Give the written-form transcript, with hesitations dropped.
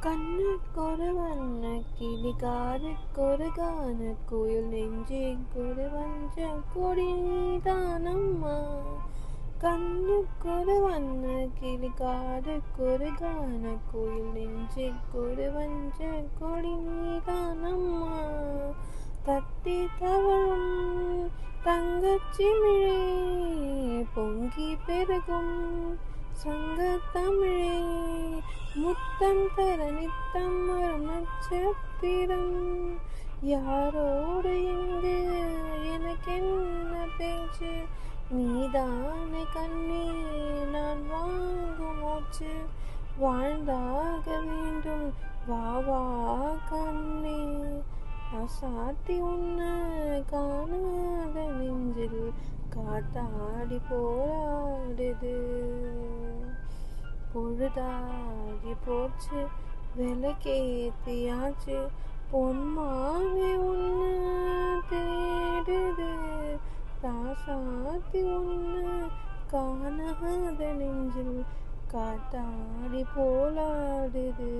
கண்ணுக்கொரு வண்ண கிளி காதுக்கொரு கான குயில் நெஞ்சுக்கொரு வஞ்ச கொடி நீதானம்மா. கண்ணுக்கொரு வண்ண கிளி காதுக்கொரு கான குயில் நெஞ்சுக்கொரு வஞ்ச கொடி நீதானம்மா. தத்தி தவழும் தங்கச்சிமிழே பொங்கி பெருகும் சங்கத்தமிழே முத்தம் தர நித்தம் வரும் நட்சத்திரம். யாரோடு எங்கு எனக்கென்ன பேச்சு, நீதானே கண்ணே நான் வாங்கும் மூச்சு. வாழ்ந்தாக வேண்டும் வா வா கண்ணே, அசாத்தி உன்ன காணாத நெஞ்சில் காத்தாடி போராடுது. பொழுதாகி போச்சு விளக்கேத்தியாச்சு, பொன்மாவே உன்ன தேடுது. ராசாத்தி உன்ன காணாத நெஞ்சில் காத்தாடி போலாடுது.